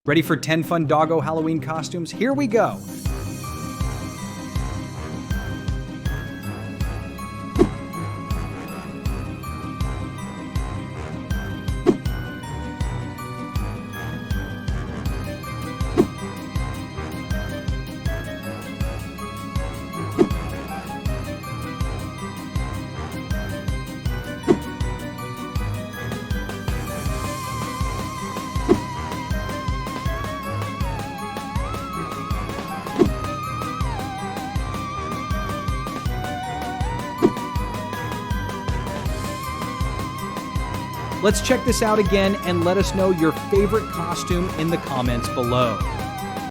Ready for 10 fun doggo Halloween costumes? Here we go! Let's check this out again and let us know your favorite costume in the comments below.